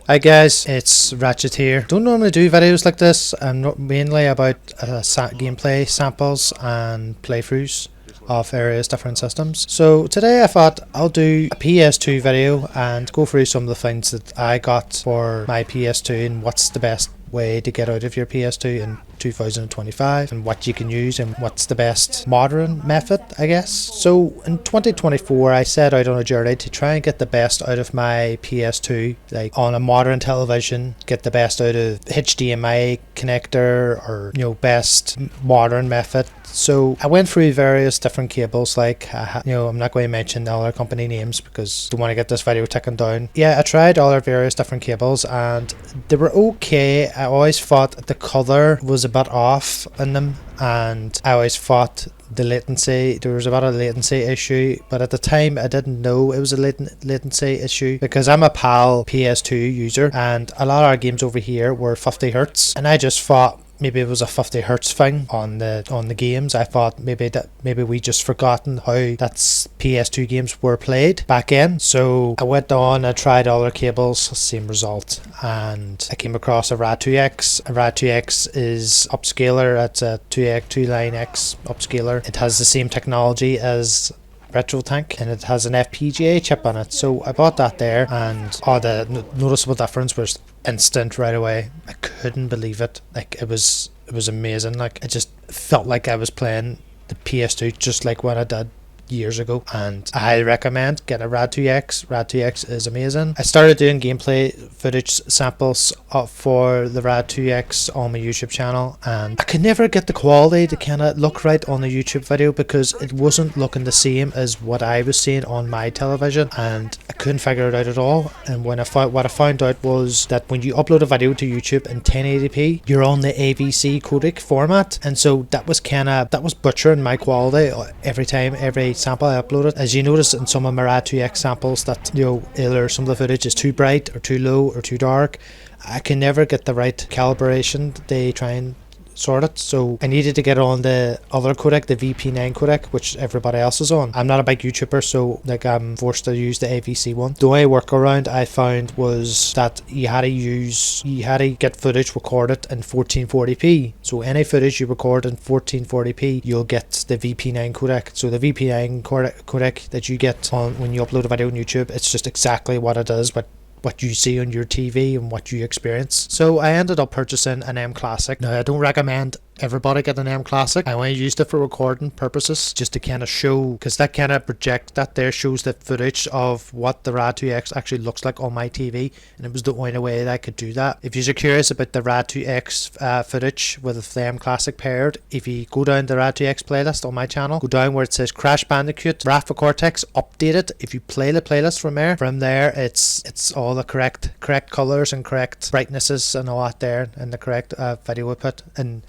Hi guys, it's Ratchet here. Don't normally do videos like this. I'm mainly about gameplay samples and playthroughs of various different systems. So today I thought I'll do a PS2 video and go through some of the things that I got for my PS2 and what's the best way to get out of your PS2 in 2025 and what you can use and what's the best modern method, I guess. So in 2024 I set out on a journey to try and get the best out of my PS2, like on a modern television, get the best out of HDMI connector or best modern method. So I went through various different cables, like I'm not going to mention all our company names because I don't want to get this video taken down. Yeah, I tried all our various different cables and they were okay. I always thought the color was a bit off in them, and I always thought the latency, there was about a latency issue, but at the time I didn't know it was a latency issue because I'm a PAL PS2 user and a lot of our games over here were 50 hertz, and I just thought maybe it was a 50 hertz thing on the games. I thought maybe we just forgotten how that PS2 games were played back in. So I went on, I tried all their cables, same result, and I came across a RAD2X. A RAD2X is upscaler. It's a 2 line X upscaler. It has the same technology as RetroTank and it has an FPGA chip on it, so I bought that there, and the noticeable difference was instant right away. I couldn't believe it. Like it was amazing. Like it just felt like I was playing the PS2 just like what I did years ago, and I highly recommend getting a RAD2X. RAD2X is amazing. I started doing gameplay footage samples for the RAD2X on my YouTube channel, and I could never get the quality to kind of look right on the YouTube video because it wasn't looking the same as what I was seeing on my television, and I couldn't figure it out at all. And what I found out was that when you upload a video to YouTube in 1080p, you're on the AVC codec format, and so that was butchering my quality every sample I uploaded. As you notice in some of my RAD2X samples that either some of the footage is too bright or too low or too dark. I can never get the right calibration. They try and sort it, so I needed to get on the other codec, the VP9 codec, which everybody else is on. I'm not a big YouTuber, so I'm forced to use the AVC one. The only workaround I found was that you had to get footage recorded in 1440p. So any footage you record in 1440p, you'll get the VP9 codec. So the VP9 codec that you get on when you upload a video on YouTube, it's just exactly what it is, but what you see on your TV and what you experience. So I ended up purchasing an M Classic. Now I don't recommend everybody get an M Classic. I only used it for recording purposes, just to kind of show, because that kind of that there shows the footage of what the RAD2X actually looks like on my TV, and it was the only way that I could do that. If you're curious about the RAD2X footage with the M Classic paired, if you go down the RAD2X playlist on my channel, go down where it says Crash Bandicoot Wrath of Cortex Updated. If you play the playlist from there it's all the correct colors and correct brightnesses and all that there, and the correct video output, and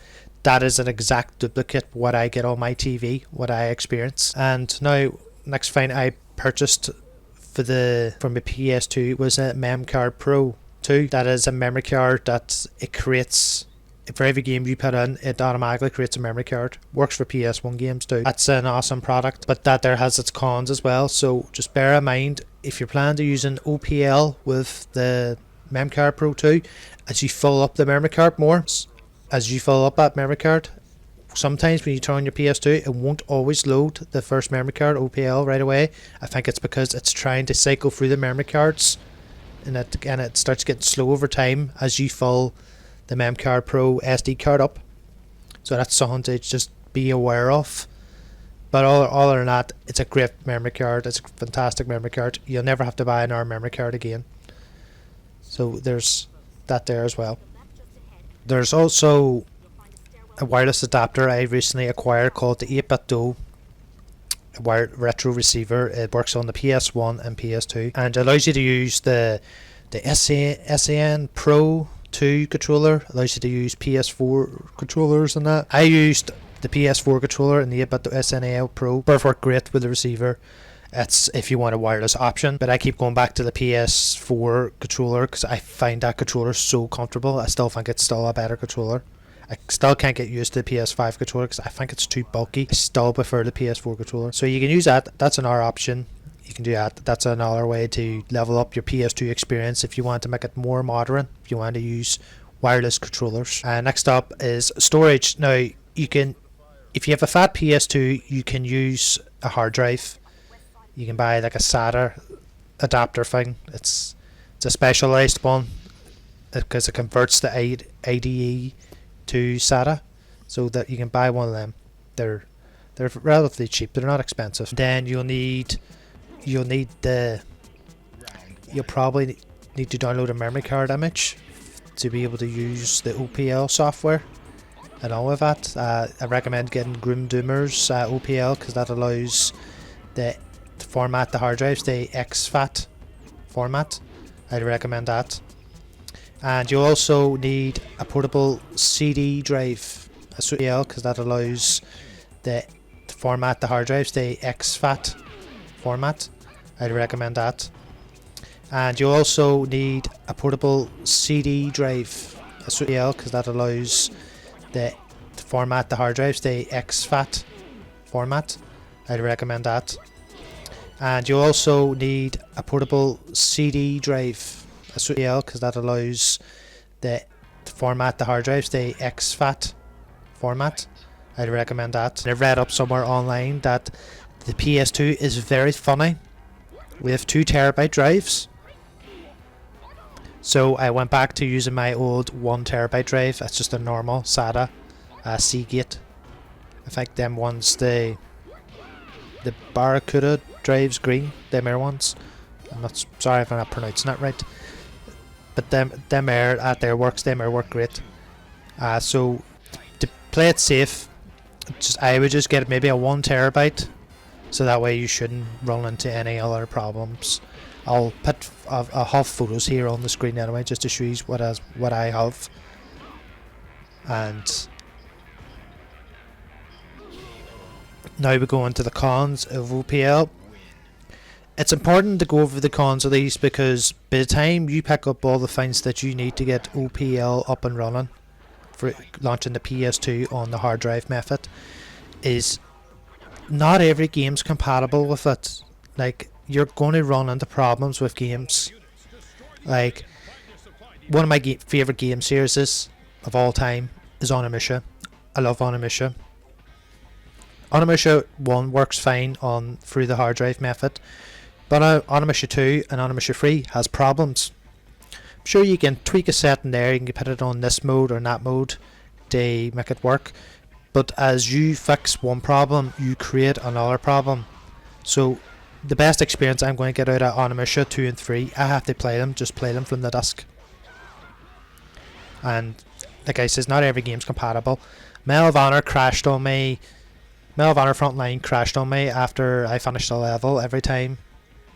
that is an exact duplicate what I get on my TV, what I experience. And now next thing I purchased from my PS2 was a Mem Card Pro 2. That is a memory card that it creates. For every game you put in, it automatically creates a memory card. Works for PS1 games too. That's an awesome product, but that there has its cons as well. So just bear in mind, if you're planning to use an OPL with the Mem Card Pro 2, as you fill up the memory card more, as you fill up that memory card, sometimes when you turn on your PS2 it won't always load the first memory card OPL right away. I think it's because it's trying to cycle through the memory cards, and it starts getting slow over time as you fill the Mem Card Pro SD card up. So that's something to just be aware of. But other than that, it's a great memory card. It's a fantastic memory card. You'll never have to buy another memory card again. So there's that there as well. There's also a wireless adapter I recently acquired called the 8-bit Duo wired retro receiver. It works on the PS1 and PS2 and allows you to use the SAN Pro 2 controller. Allows you to use PS4 controllers and that. I used the PS4 controller and the 8-bit SNAL Pro. Both work great with the receiver. It's if you want a wireless option, but I keep going back to the PS4 controller because I find that controller so comfortable. I still think it's still a better controller. I still can't get used to the PS5 controller because I think it's too bulky. I still prefer the PS4 controller. So you can use that. That's another option. you can do that. That's another way to level up your PS2 experience if you want to make it more modern, if you want to use wireless controllers. Next up is storage. Now, you can, if you have a fat PS2, you can use a hard drive. You can buy like a SATA adapter thing. It's a specialized one because it converts the IDE to SATA, so that you can buy one of them. They're relatively cheap. They're not expensive. Then you'll probably need to download a memory card image to be able to use the OPL software. And all of that, I recommend getting Grim Doomer's OPL, because that allows to format the hard drives, the exFAT format. I'd recommend that. And you also need a portable CD drive, a OPL, because that allows to format the hard drives, the exFAT format. I'd recommend that. And you also need a portable CD drive, a OPL, because that allows to format the hard drives, the exFAT format. I'd recommend that. And you also need a portable CD drive, a OPL, because that allows to format the hard drives, the exFAT format. I'd recommend that. I've read up somewhere online that the PS2 is very funny. We have 2 terabyte drives. So I went back to using my old 1 terabyte drive. That's just a normal SATA Seagate. I think them ones, the Barracuda drives green, them air ones. I'm not sorry if I'm not pronouncing that right. But them air at their works, them air work great. So to play it safe, I would just get maybe a 1 terabyte, so that way you shouldn't run into any other problems. I'll have photos here on the screen anyway, just to show you what I have. And now we go into the cons of OPL. It's important to go over the cons of these, because by the time you pick up all the things that you need to get OPL up and running for launching the PS2 on the hard drive method, is not every game's compatible with it. Like, you're going to run into problems with games. Like, one of my favourite game series of all time is Onimusha. I love Onimusha. Onimusha 1 works fine through the hard drive method, but Onimusha 2 and Onimusha 3 has problems. I'm sure you can tweak a setting there, you can put it on this mode or that mode to make it work, but as you fix one problem, you create another problem. So the best experience I'm going to get out of Onimusha 2 and 3, I have to play them from the disk. And like I said, not every game's compatible. Medal of Honor crashed on me. Medal of Honor Frontline crashed on me after I finished a level every time.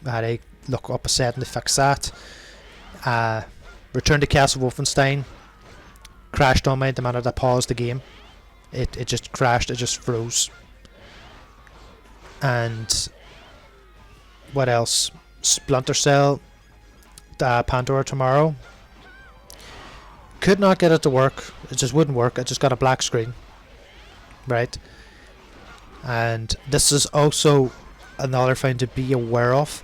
I had to look up a setting to fix that. Return to Castle Wolfenstein crashed on me the minute I paused the game. It just crashed, it just froze. And what else? Splinter Cell, Pandora Tomorrow. Could not get it to work. It just wouldn't work. It just got a black screen. Right? And this is also another thing to be aware of.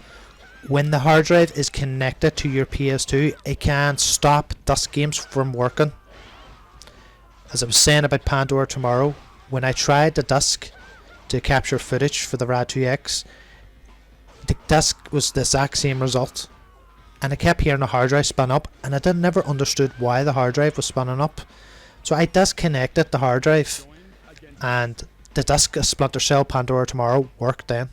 When the hard drive is connected to your PS2, it can stop disk games from working. As I was saying about Pandora Tomorrow, when I tried the disk to capture footage for the Rad2X, the disk was the exact same result, and I kept hearing the hard drive spin up, and I never understood why the hard drive was spinning up. So I disconnected the hard drive, and the disk of Splinter Cell Pandora Tomorrow worked then.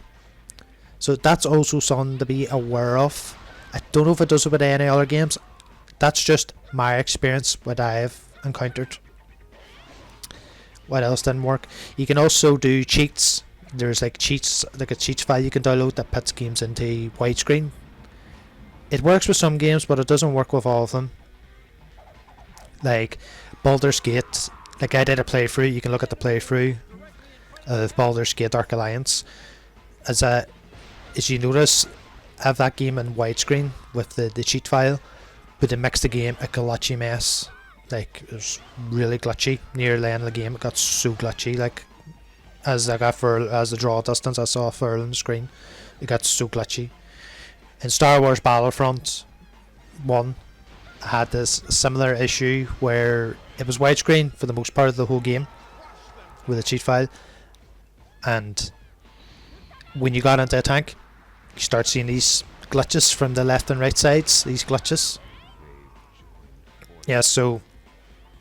So that's also something to be aware of. I don't know if it does it with any other games. That's just my experience, what I've encountered. What else didn't work? You can also do cheats. There's like cheats, like a cheats file you can download that puts games into widescreen. It works with some games, but it doesn't work with all of them. Like Baldur's Gate, like I did a playthrough. You can look at the playthrough of Baldur's Gate Dark Alliance. As you notice, I have that game in widescreen with the cheat file, but it makes the game a glitchy mess. Like, it was really glitchy. Near the end of the game, it got so glitchy. Like, as the draw distance, I saw a furl on the screen. It got so glitchy. In Star Wars Battlefront 1, I had this similar issue where it was widescreen for the most part of the whole game with a cheat file, and when you got into a tank, you start seeing these glitches from the left and right sides. These glitches. Yeah, so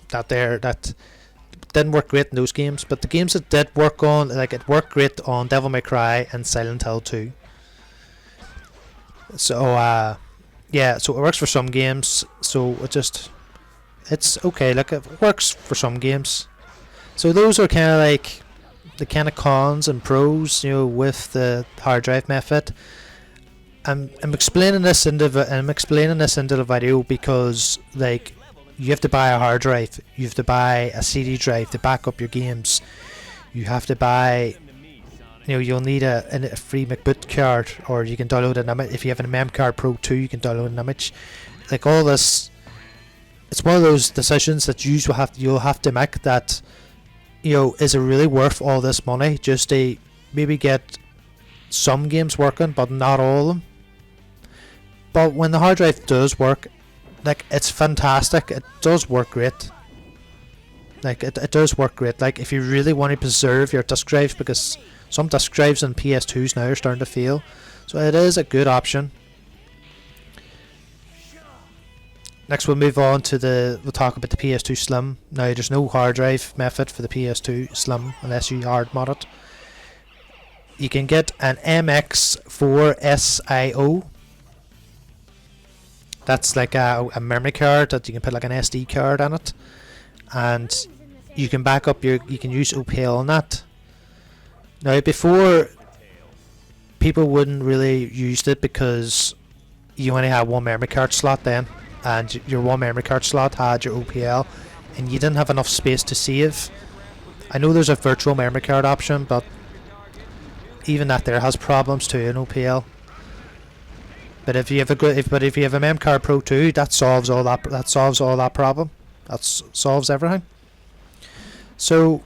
that didn't work great in those games, but the games that did work on, like, it worked great on Devil May Cry and Silent Hill 2. So yeah, so it works for some games. So it's okay. Like, it works for some games. So those are kind of like the kind of cons and pros, with the hard drive method. I'm explaining this into the video because, like, you have to buy a hard drive, you have to buy a CD drive to back up your games, you have to buy, you'll need a free MacBoot card, or you can download an image. If you have an MemCard Pro 2, you can download an image. Like, all this, it's one of those decisions that you'll have to make, that, is it really worth all this money just to maybe get some games working but not all of them? But when the hard drive does work, like, it's fantastic. It does work great. Like, it does work great. Like, if you really want to preserve your disk drives, because some disk drives and PS2s now are starting to fail, so it is a good option. Next, we'll move on to we'll talk about the PS2 Slim. Now, there's no hard drive method for the PS2 Slim unless you hard mod it. You can get an MX4 SIO. That's like a memory card that you can put like an SD card on it, and you can back up you can use OPL on that. Now, before, people wouldn't really use it because you only had one memory card slot then, and your one memory card slot had your OPL, and you didn't have enough space to save. I know there's a virtual memory card option, but even that there has problems too in OPL. But if you have a MemCard Pro 2, that solves all that problem. That solves everything. So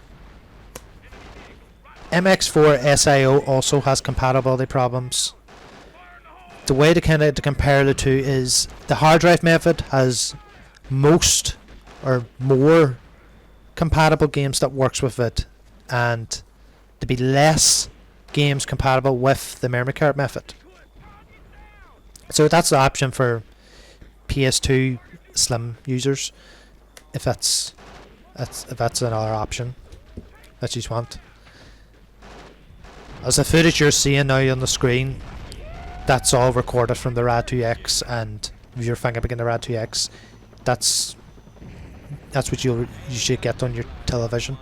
MX4 SIO also has compatibility problems. The way to compare the two is the hard drive method has most or more compatible games that works with it, and to be less games compatible with the memory card method. So that's the option for PS2 Slim users, if that's another option that you want. As the footage you're seeing now on the screen, that's all recorded from the Rad 2X, and if you're fingerpicking the Rad 2X, that's what you should get on your television.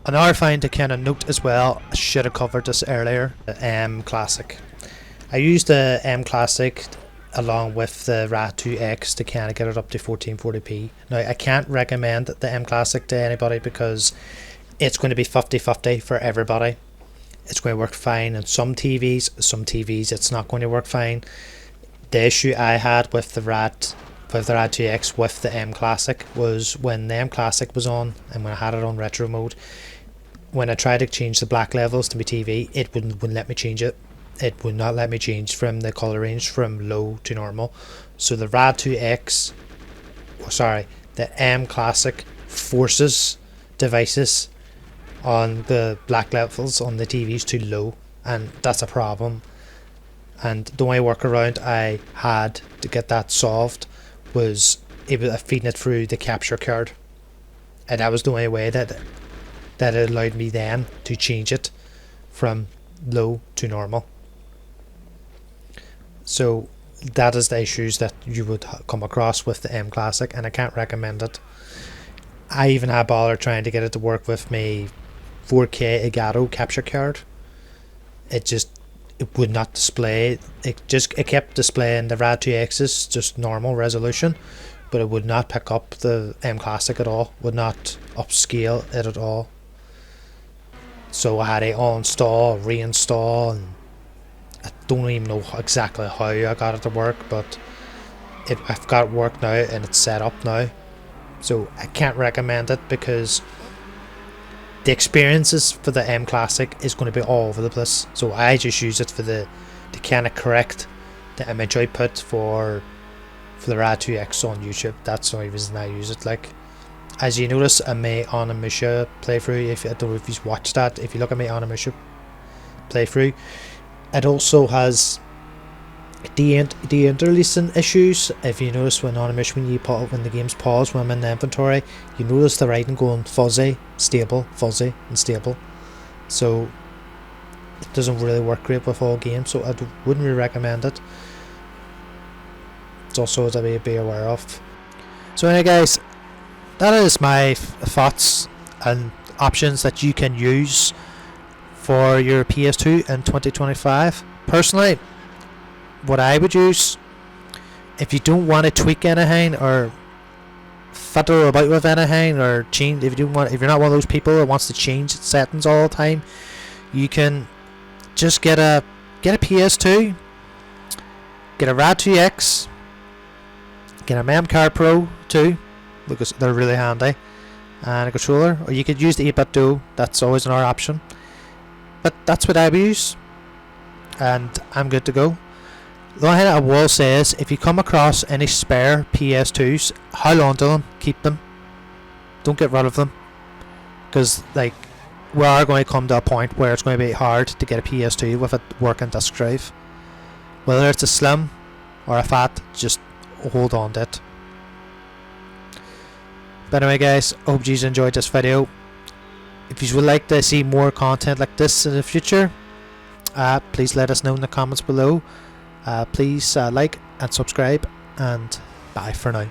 Another thing to kind of note as well, I should have covered this earlier, the M Classic. I used the M Classic along with the Rad 2X to kind of get it up to 1440p. Now, I can't recommend the M Classic to anybody because it's going to be 50-50 for everybody. It's going to work fine in some TVs it's not going to work fine. The issue I had with the Rad 2X with the M Classic was when the M Classic was on and when I had it on retro mode, when I tried to change the black levels to my TV, it wouldn't let me change it. It would not let me change from the color range from low to normal. So the Rad 2X, the M Classic forces devices on the black levels on the TVs too low, and that's a problem. And the only workaround I had to get that solved was feeding it through the capture card, and that was the only way that it allowed me then to change it from low to normal. So that is the issues that you would come across with the M Classic, and I can't recommend it. I even had bother trying to get it to work with my 4K Elgato capture card. It would not display. It kept displaying the Rad 2X's just normal resolution, but it would not pick up the M Classic at all. Would not upscale it at all. So I had to uninstall, reinstall, and I don't even know exactly how I got it to work, but I've got it work now and it's set up now. So I can't recommend it because the experiences for the M Classic is going to be all over the place. So I just use it for the to kind of correct the image output for the Rad 2X on YouTube. That's the only reason I use it. Like, as you notice in my Onimusha playthrough, if I don't know if you've watched that, if you look at my Onimusha playthrough, it also has de-interlacing issues. If you notice when when the game's paused, when I'm in the inventory, you notice the writing going fuzzy, stable, fuzzy, and stable. So it doesn't really work great with all games, so I wouldn't really recommend it. It's also to be aware of. So anyway guys, that is my thoughts and options that you can use for your PS2 in 2025. Personally, what I would use, if you don't want to tweak anything or fiddle about with anything or change, if you're not one of those people that wants to change its settings all the time, you can just get a PS2, get a Rad 2X, get a Memcard Pro 2 because they're really handy, and a controller, or you could use the 8-bit Duo. That's always another option, but that's what I would use, and I'm good to go. The only thing I will say is, if you come across any spare PS2s, hold on to them, keep them, don't get rid of them, because like we are going to come to a point where it's going to be hard to get a PS2 with a working disk drive. Whether it's a slim or a fat, just hold on to it. But anyway guys, I hope you enjoyed this video. If you would like to see more content like this in the future, please let us know in the comments below. Please like and subscribe, and bye for now.